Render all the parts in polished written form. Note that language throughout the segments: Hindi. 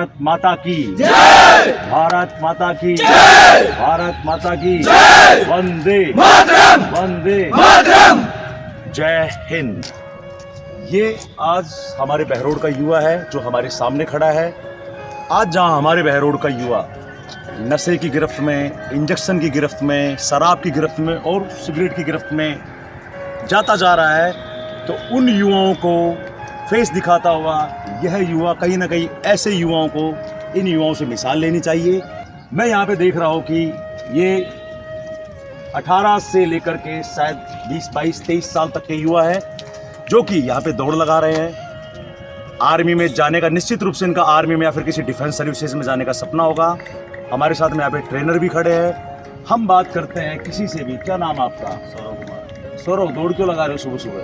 भारत माता की जय, भारत माता की जय, भारत माता की जय, वंदे मातरम, वंदे मातरम, जय हिंद। ये आज हमारे बहरोड का युवा है जो हमारे सामने खड़ा है। आज जहां हमारे बहरोड का युवा नशे की गिरफ्त में, इंजेक्शन की गिरफ्त में, शराब की गिरफ्त में और सिगरेट की गिरफ्त में जाता जा रहा है, तो उन युवाओं को फेस दिखाता हुआ यह युवा कहीं ना कहीं ऐसे युवाओं को, इन युवाओं से मिसाल लेनी चाहिए। मैं यहाँ पे देख रहा हूँ कि ये 18 से लेकर के शायद 20, 22, 23 साल तक के युवा है जो कि यहाँ पे दौड़ लगा रहे हैं। आर्मी में जाने का, निश्चित रूप से इनका आर्मी में या फिर किसी डिफेंस सर्विसेज में जाने का सपना होगा। हमारे साथ में यहाँ पे ट्रेनर भी खड़े हैं। हम बात करते हैं किसी से भी। क्या नाम आपका? सौरभ कुमार। सौरभ, दौड़ क्यों लगा रहे हो सुबह सुबह?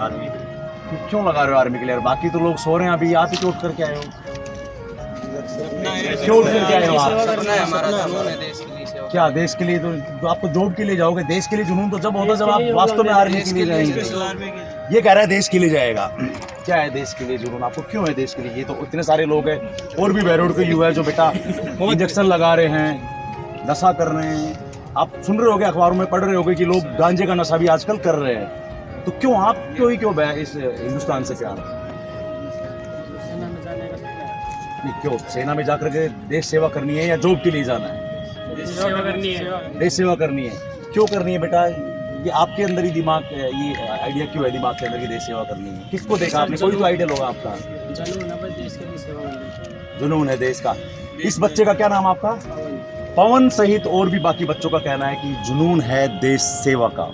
आर्मी। क्यों लगा रहे हो आर्मी के लिए? बाकी तो लोग सो रहे हैं, अभी आप ही उठ करके आए हो। क्यों उठ करके आए हो आप? क्या देश के लिए? तो आपको जॉब के लिए जाओगे। देश के लिए जुनून तो जब होता जब आप वास्तव में आर्मी के लिए जाएंगे। ये कह रहा है देश के लिए जाएगा। क्या है देश के लिए जुनून? आपको क्यों है देश के लिए? ये तो इतने सारे लोग हैं और भी बहरोड के युवा है जो बेटा इंजेक्शन लगा रहे हैं, नशा कर रहे हैं। आप सुन रहे होगे, अखबारों में पढ़ रहे होगे कि लोग गांजे का नशा भी आजकल कर रहे हैं। तो क्यों आप क्यों इस हिंदुस्तान से प्यार? क्यों सेना में जाकर के देश सेवा करनी है या जॉब के लिए जाना है? देश सेवा करनी है। क्यों करनी है बेटा? ये आपके अंदर ही दिमाग, ये आइडिया क्यों है दिमाग के अंदर की देश सेवा करनी है? किसको देखा आपने? कोई तो आइडिया होगा आपका। जुनून है देश का। इस बच्चे का क्या नाम आपका? पवन सहित और भी बाकी बच्चों का कहना है कि जुनून है देश सेवा का।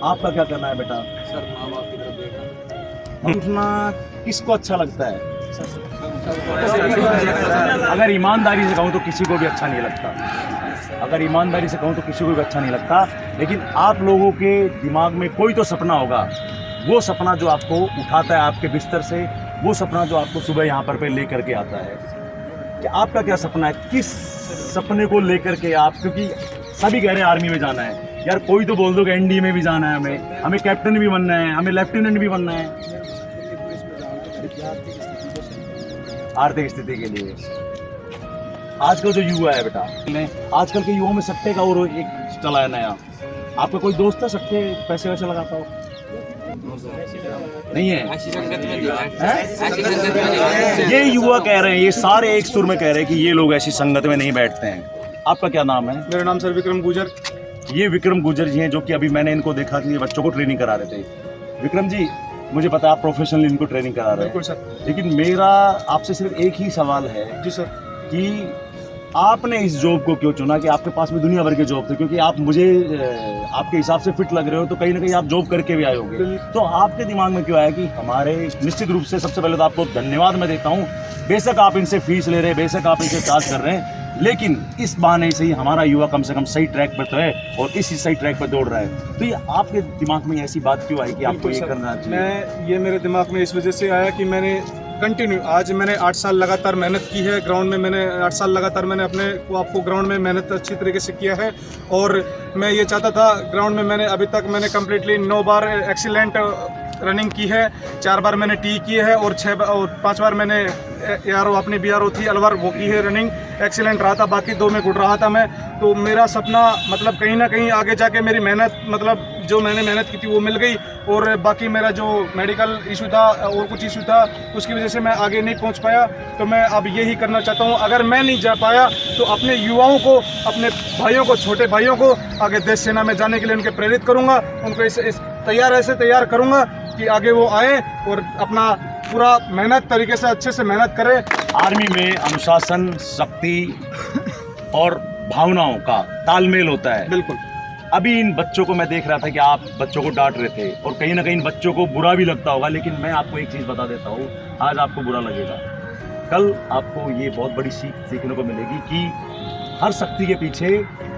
आपका क्या कहना है बेटा? सर, माँ बाप की तरफ देखना। उठना किसको अच्छा लगता है? अगर ईमानदारी से कहूँ तो किसी को भी अच्छा नहीं लगता। अगर ईमानदारी से कहूँ तो किसी को भी अच्छा नहीं लगता। लेकिन आप लोगों के दिमाग में कोई तो सपना होगा। वो सपना जो आपको उठाता है आपके बिस्तर से, वो सपना जो आपको सुबह यहाँ पर ले करके आता है। कि आपका क्या सपना है? किस सपने को लेकर के आप, क्योंकि सभी कह रहे हैं आर्मी में जाना है। यार कोई तो बोल दो कि एनडीए में भी जाना है, हमें कैप्टन भी बनना है, हमें लेफ्टिनेंट भी बनना है। आर्थिक स्थिति के लिए आजकल जो युवा है बेटा, आजकल के युवाओं में सट्टे का और एक चला है नया। आपका कोई दोस्त है सट्टे पैसे वैसे लगाता हो? नहीं है? ये युवा कह रहे हैं, ये सारे एक सुर में कह रहे हैं कि ये लोग ऐसी संगत में नहीं बैठते हैं। आपका क्या नाम है? मेरा नाम सर विक्रम गुजर। ये विक्रम गुजर जी हैं जो कि अभी मैंने इनको देखा कि ये बच्चों को ट्रेनिंग करा रहे थे। विक्रम जी, मुझे पता है आप प्रोफेशनली इनको ट्रेनिंग करा रहे हैं। सर। लेकिन मेरा आपसे सिर्फ एक ही सवाल है जी सर, कि आपने इस जॉब को क्यों चुना? कि आपके पास में दुनिया भर के जॉब थे, क्योंकि आप मुझे आपके हिसाब से फिट लग रहे हो, तो कहीं ना कहीं आप जॉब करके भी आए होंगे। तो आपके दिमाग में क्यों आया कि हमारे, निश्चित रूप से सबसे पहले तो आपको धन्यवाद मैं देता हूँ। बेशक आप इनसे फीस ले रहे हैं, बेशक आप इनसे चार्ज कर रहे हैं, लेकिन इस बहाने से ही हमारा युवा कम से कम सही ट्रैक पर तो है और इसी सही ट्रैक पर दौड़ रहा है। तो ये आपके दिमाग में ऐसी बात क्यों आई कि आपको ये करना चाहिए? ये मेरे दिमाग में इस वजह से आया कि मैंने कंटिन्यू, आज मैंने 8 साल लगातार मेहनत की है ग्राउंड में। मैंने 8 साल लगातार मैंने अपने को आपको ग्राउंड में मेहनत अच्छी तरीके से किया है। और मैं ये चाहता था ग्राउंड में, मैंने अभी तक मैंने कम्प्लीटली 9 बार एक्सीलेंट रनिंग की है, 4 बार मैंने टी की है और 5 बार मैंने अपनी BRO थी अलवर, वो की है रनिंग, एक्सीलेंट रहा था। बाकी 2 में घुट रहा था मैं। तो मेरा सपना मतलब कहीं ना कहीं आगे जाके मेरी मेहनत, मतलब जो मैंने मेहनत की थी वो मिल गई। और बाकी मेरा जो मेडिकल इशू था और कुछ इशू था, उसकी वजह से मैं आगे नहीं पहुंच पाया। तो मैं अब यही करना चाहता हूं, अगर मैं नहीं जा पाया तो अपने युवाओं को, अपने भाइयों को, छोटे भाइयों को आगे देश सेना में जाने के लिए उनके प्रेरित करूंगा। उनको इस तैयार करूंगा कि आगे वो आए और अपना पूरा मेहनत तरीके से, अच्छे से मेहनत करें। आर्मी में अनुशासन, शक्ति और भावनाओं का तालमेल होता है। बिल्कुल। अभी इन बच्चों को मैं देख रहा था कि आप बच्चों को डांट रहे थे और कहीं ना कहीं इन बच्चों को बुरा भी लगता होगा, लेकिन मैं आपको एक चीज़ बता देता हूँ, आज आपको बुरा लगेगा, कल आपको ये बहुत बड़ी सीखने को मिलेगी कि हर शक्ति के पीछे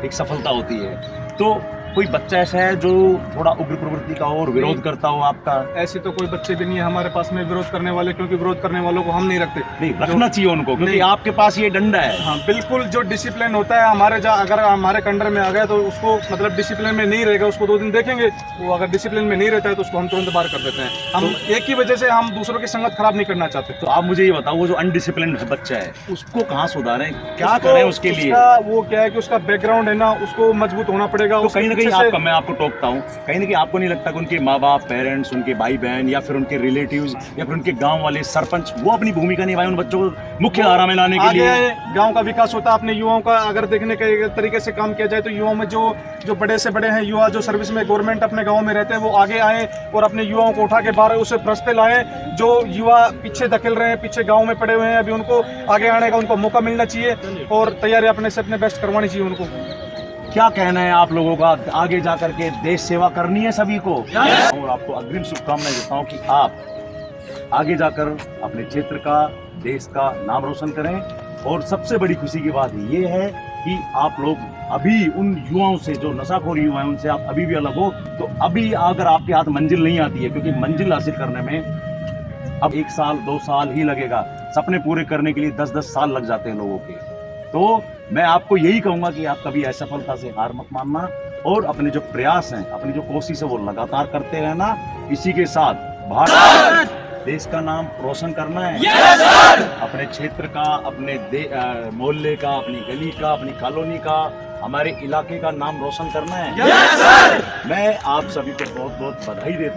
एक सफलता होती है। तो कोई बच्चा ऐसा है जो थोड़ा उग्र प्रवृत्ति का और विरोध करता हो आपका? ऐसे तो कोई बच्चे भी नहीं है हमारे पास में विरोध करने वाले, क्योंकि विरोध करने वालों को हम नहीं रखते। नहीं, रखना चाहिए उनको, क्योंकि नहीं। आपके पास ये डंडा है। हाँ बिल्कुल, जो डिसिप्लिन होता है हमारे अगर हमारे कंडर में आ गया तो उसको मतलब डिसिप्लिन में नहीं रहेगा, उसको 2 दिन देखेंगे, वो अगर डिसिप्लिन में नहीं रहता है तो उसको हम तुरंत बाहर कर देते हैं। हम एक ही वजह से हम दूसरों की संगत खराब नहीं करना चाहते। तो आप मुझे ये बताओ, वो जो अनडिसिप्लिन बच्चा है उसको कहाँ सुधारें, क्या उसको- करें उसके लिए? वो क्या है कि उसका बैकग्राउंड है ना, उसको मजबूत होना पड़ेगा। तो उसके कहीं ना कहीं पीछे से- मैं आपको टोकता हूँ, कहीं ना कहीं आपको नहीं लगता कि उनके माँ बाप, पेरेंट्स, उनके भाई बहन या फिर उनके रिलेटिव्स या फिर उनके गांव वाले सरपंच, वो अपनी भूमिका निभाए उन बच्चों को मुख्य धारा में लाने के लिए? गांव का विकास होता है अपने युवाओं का अगर देखने के तरीके से काम किया जाए तो युवाओं में जो बड़े से बड़े हैं युवा जो सर्विस में गवर्नमेंट अपने गांव में रहते हैं वो आगे आए और अपने युवाओं को उठा के बाहर उसे फर्श पे लाएं। जो युवा पीछे धकेल रहे हैं, पीछे गांव में पड़े हुए हैं, अभी उनको आगे आने का उनको मौका मिलना चाहिए और तैयारी अपने से अपने बेस्ट करवानी चाहिए उनको। क्या कहना है आप लोगों का? आगे जा करके देश सेवा करनी है सभी को, और आपको अग्रिम शुभकामनाएं देता हूँ कि आप आगे जाकर अपने क्षेत्र का, देश का नाम रोशन करें। और सबसे बड़ी खुशी की बात ये है कि आप लोग अभी उन युवाओं से, जो नशाखोर युवा हैं, उनसे आप अभी भी अलग हो। तो अभी अगर आपके हाथ मंजिल नहीं आती है, क्योंकि मंजिल हासिल करने में अब 1 साल 2 साल ही लगेगा, सपने पूरे करने के लिए 10-10 साल लग जाते हैं लोगों के। तो मैं आपको यही कहूंगा कि आप कभी असफलता से हार मत मानना और अपने जो प्रयास हैं, अपनी जो कोशिश है वो लगातार करते रहना। इसी के साथ भारत देश का नाम रोशन करना है। yes, अपने क्षेत्र का, अपने मोहल्ले का, अपनी गली का, अपनी कॉलोनी का, हमारे इलाके का नाम रोशन करना है। yes, मैं आप सभी को बहुत बहुत बधाई देता हूँ।